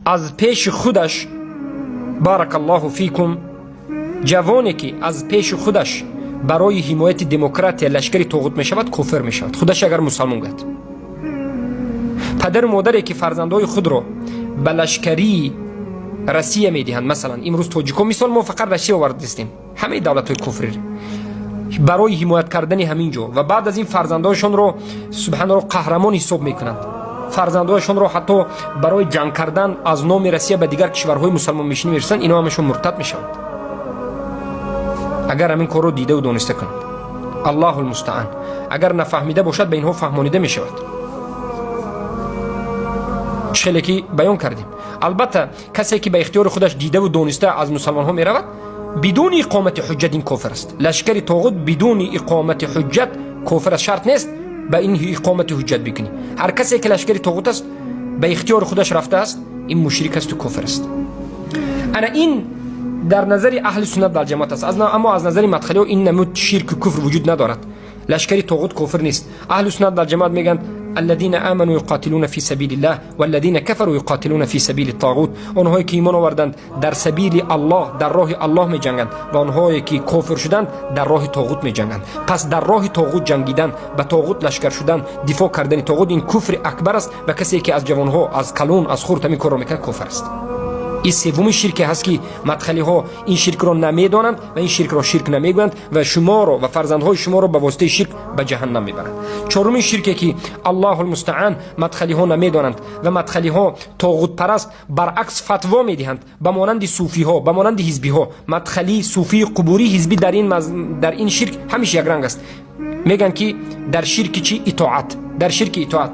از پیش خودش، بارک الله فیکم، جوانی که از پیش خودش برای حمایت دموکراسی لشکری طاغوت می شود کافر می شود، خودش اگر مسلمان گفت. پدر و مادری که فرزندای خود را به لشکری روسیه می دهند، مثلا امروز تاجیکان مثال، ما فقط روسیه آورده هستیم، همه دولت های کفری برای حمایت کردن همینجا، و بعد از این فرزندایشان را سبحان الله قهرمان حساب میکنند، فرزندایشان را حتی برای جنگ کردن از نام روسیه به دیگر کشورهای مسلمان میشنی میرسند، اینا همشون مرتد میشوند اگر همین کار رو دیده و دانسته کنند. الله المستعان. اگر نفهمیده باشد به اینها فهمانیده میشود. چخیلی که بیان کردیم. البته کسی که به اختیار خودش دیده و دانسته از مسلمان ها میرود، بدون اقامت حجت این کافر است. لشکر طاغوت بدون اقامت حجت کافر است. شرط نیست به این اقامت حجت بکنی. هر کسی که لشکر طاغوت است به اختیار خودش رفته است، این مشرک است و کافر است. انا این در نظر اهل سنت در جماعت است، اما از نظر مدخلی این نمود شرک و کفر وجود ندارد. لشکر طاغوت کافر نیست. اهل سنت در جماعت میگن الذين آمنوا يقاتلون في سبيل الله والذين كفروا يقاتلون في سبيل الطاغوت. آنهایی که ایمان آوردند در سبیل الله، در راه الله می جنگند، و آنهایی که کافر شدند در راه طاغوت می جنگند. پس در راه طاغوت جنگیدن، به طاغوت لشکر شدن، دفاع کردن طاغوت، این کفر اکبر است و کسی که از جوانها، از کلون، از خرد همین کار را میکنه کافر است. این سومین شرک هست که مدخلی ها این شرک را نمیدانند و این شرک را شرک نمیگویند و شما را و فرزندهای شما را به واسطه شرک به جهنم میبرند. چهارمین شرکی که الله المستعان مدخلی ها نمیدانند و مدخلی ها طاغوت پرست برعکس فتوا میدهند، به مانند صوفی ها، به مانند حزبی ها. مدخلی صوفی قبوری حزبی در این شرک همیشه یک رنگ است. میگن که در شرک چی؟ اطاعت. در شرک اطاعت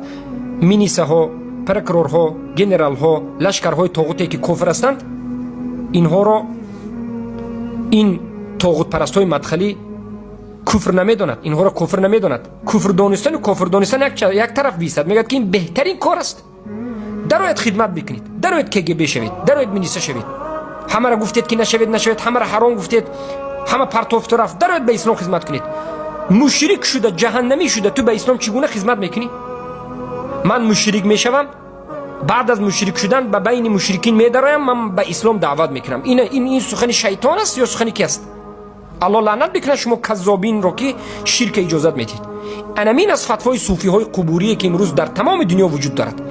مینیسه ها، پرکرورها، گنرال ها، لشکرهای طاغوتی که کفر هستند، اینها را این طاغوت پرستای مدخلی کفر نمیداند، اینها را کفر نمیداند. کفر دانستن و کافر دانستن یک طرف بیستد. میگه که این بهترین کار است. درایت خدمت بکنید، درایت KGB شوید، درایت مینیسه شوید. همه را گفتید که نشوید، همه را حرام گفتید، همه پرتوفت رفت، درایت به اسلام خدمت کنید. مشرک شده، جهنمی شده، تو به اسلام چگونه خدمت میکنی؟ من مشرک میشوم، بعد از مشرک شدن به بین مشرکین میدرایم، من به اسلام دعوت میکنم. این سخن شیطان است یا سخن کی است؟ الله لعنت بکنه شما کذابین رو که شرک اجازت میدید. انمین از فتوای صوفی های قبوری که امروز در تمام دنیا وجود دارد.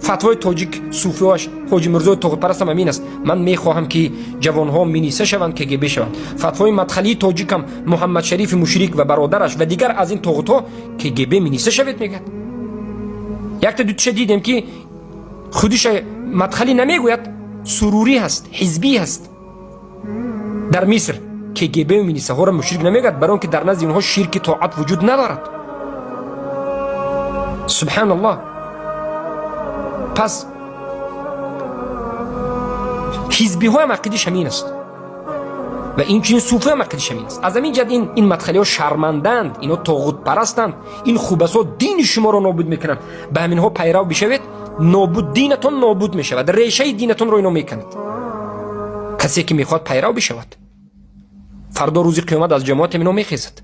فتوای تاجیک صوفی هاش حاجی مرزا طاغوت پرست هم امین است. من میخواهم که جوان ها مینیسه شوند، KGB شوند. فتوای مدخلی تاجیک هم محمد شریف مشرک و برادرش و دیگر از این طاغوت ها KGB مینیسه شوید میگن. یک تا دو دیدیم که خودش مدخلی نمیگوید، سروری هست، حزبی هست در مصر، KGB و مینیسه ها را مشرک نمیگوید، برای که در نزد اونها شرک طاعت وجود ندارد. سبحان الله. پس حزبی های عقیدش همین است و این چنین صوفی هم عقیدش همین است. از همین جد این مدخلی ها شرمندند، اینا طاغوت پرستند، این خوبسا دین شما را نابود میکنند. به همین ها پیرو بشوید، نابود دینتون نابود میشود، ریشه دینتون رو اینا میکنند. کسی که میخواد پیرو بشود فردا روزی قیامت از جماعت اینا میخیزد.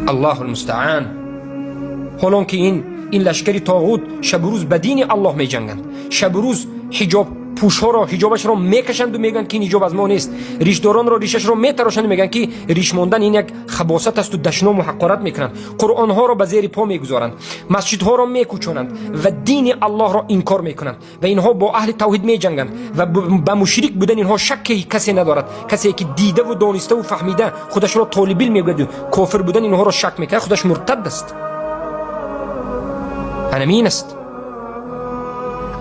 الله المستعان. حالا که این لشکری طاغوت شب و روز به دین الله می جنگند، شب و روز حجاب پوشها را، حجابش را میکشند و میگن که این حجاب از ما نیست. ریشداران را ریشش را میتراشند و میگن که ریش ماندن این یک خباثت است و دشنام و حقارت میکنند. قرآن ها را به زیر پا میگذارند، مسجد ها را میکوچانند و دین الله را انکار میکنند و اینها با اهل توحید میجنگند و به مشرک بودن اینها شکی کسی ندارد. کسی که دیده و دانسته و فهمیده خودش را طالب علم میگوید، کافر بودن اینها را شک میکنه، خودش مرتد است. همین است.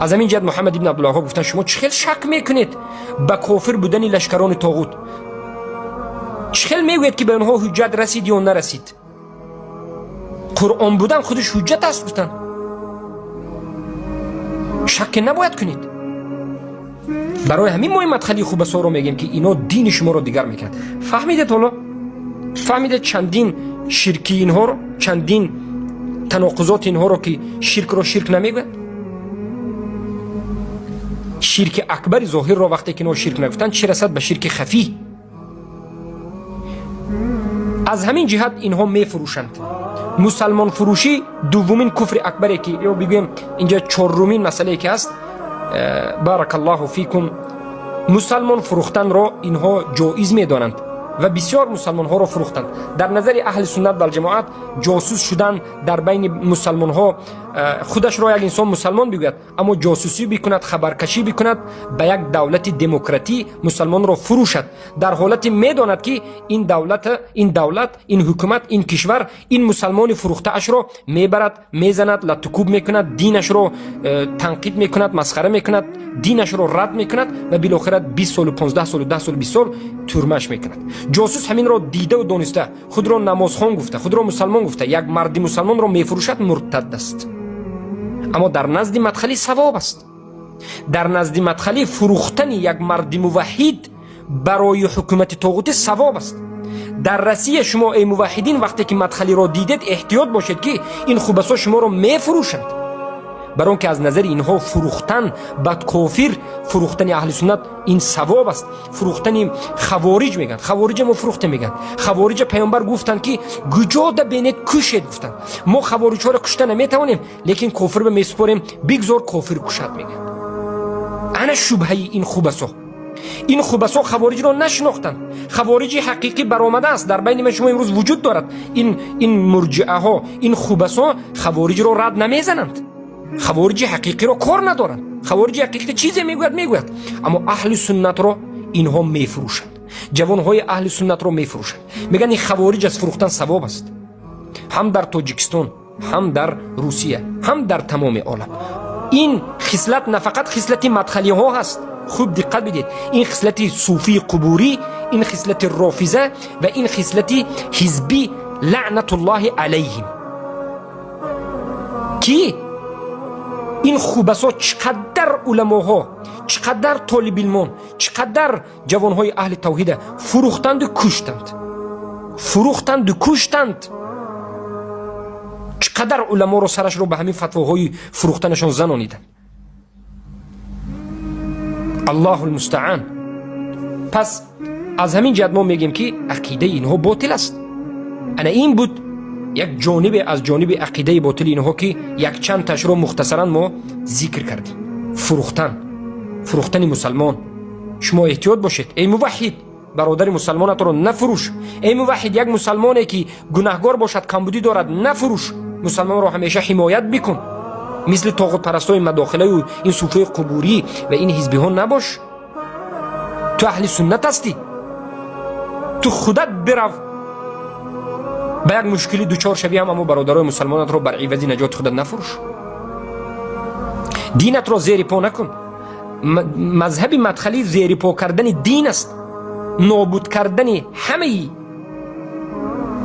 از همین جد محمد ابن عبدالله گفتن شما چخیل شک میکنید به کافر بودن لشکران طاغوت؟ چخیل میگوید که به اونها حجت رسید یا نرسید؟ قرآن بودن خودش حجت است. گفتن شک نباید کنید. برای همین ما این مدخلی خوب سا رو میگیم که اینا دین شما رو دیگر میکنن. فهمیدید؟ حالا فهمیدید چندین شرکی اینها رو، چندین تناقضات اینها رو که شرک رو شرک نمیگوید؟ شرک اکبر ظاهر را وقتی که اینا شرک نگفتن، چه رسد به شرک خفی؟ از همین جهت اینها میفروشند. مسلمان فروشی دومین کفر اکبره که یا بگیم اینجا چهارمین مسئله که است. بارک الله فیکم. مسلمان فروختن را اینها جایز میدانند و بسیار مسلمان ها را فروختند. در نظر اهل سنت و جماعت جاسوس شدن در بین مسلمان ها، خودش را یک انسان مسلمان بگوید اما جاسوسی بکند، خبرکشی بکند، به یک دولت دموکراتی مسلمان را فروشد، در حالت میداند که این دولت این حکومت این کشور این مسلمان فروخته اش را میبرد، میزند، لطکوب میکند، دینش را تنقید میکند، مسخره میکند، دینش را رد میکند و بالاخره 20 سال و 15 سال و 10 سال 20 سال تورمش میکند. جاسوس همین را دیده و دانسته خود را نمازخوان گفته، خود را مسلمان گفته، یک مرد مسلمان را میفروشد، مرتد است. اما در نزد مدخلی ثواب است. در نزد مدخلی فروختن یک مرد موحد برای حکومت طاغوتی ثواب است. در رسی شما ای موحدین وقتی که مدخلی را دیدید احتیاط باشید که این خوبسا شما را میفروشند، برای که از نظر اینها فروختن بد کافر، فروختن اهل سنت این ثواب است. فروختن خوارج میگن، خوارج ما فروخته میگن. خوارج پیامبر گفتن که گجاده بینید کشید، گفتن ما خوارج ها را کشته نمیتوانیم لیکن کافر به میسپاریم بگذار کافر کشد میگن. انا شبهه این خوبسا، این خوبسا خوارج را نشناختند. خوارج حقیقی برآمده است در بین شما امروز وجود دارد. این مرجئه ها، این خوبسا خوارج را رد نمیزنند، خوارج حقیقی را کار ندارند. خوارج حقیقی چیزی میگوید اما اهل سنت را اینها میفروشند، جوانهای اهل سنت را میفروشند. میگن این خوارج از فروختن ثواب است. هم در تاجیکستان، هم در روسیه، هم در تمام عالم این خصلت نه فقط خصلت مدخلی ها هست. خوب دقت بدید، این خصلت صوفی قبوری، این خصلت رافضه و این خصلت حزبی لعنت الله علیهم کی این خوبسا چقدر علماها، چقدر طالب علمان، چقدر جوانهای اهل توحید فروختند و کشتند. چقدر علما رو سرش رو به همین فتواهای فروختنشان زنانیدند. الله المستعان. پس از همین جهت ما میگیم که عقیده اینها باطل است. انا این بود یک جانب از جانب عقیده باطل اینها که یک چند تاش رو مختصرا ما ذکر کردیم. فروختن مسلمان. شما احتیاط باشید ای موحد، برادر مسلمانت رو نفروش. ای موحد، یک مسلمانی که گناهکار باشد، کمبودی دارد، نفروش. مسلمان رو همیشه حمایت بکن. مثل طاغوت پرستای مداخله و این صوفی قبوری و این حزبی ها نباش. تو اهل سنت هستی، تو خودت برو به یک مشکلی دوچار شوی هم اما برادرای مسلمانت رو بر عوض نجات خودت نفروش. دینت رو زیر پا نکن. مذهب مدخلی زیر پا کردن دین است، نابود کردن همه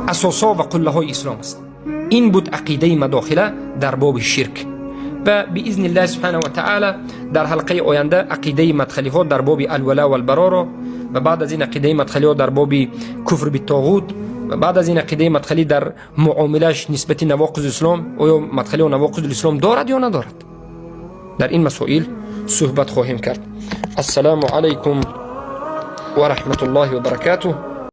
اساسا و قله های اسلام است. این بود عقیده مداخله در باب شرک. و باذن الله سبحانه و تعالی در حلقه آینده عقیده مدخلی ها در باب الولا و البرا را و بعد از این عقیده مدخلی ها در باب کفر بالطاغوت و بعد از این عقیده مدخلی در معاملش نسبت نواقض اسلام، آیا مدخلی و نواقض اسلام دارد یا ندارد، در این مسائل صحبت خواهیم کرد. السلام علیکم و رحمت الله و برکاته.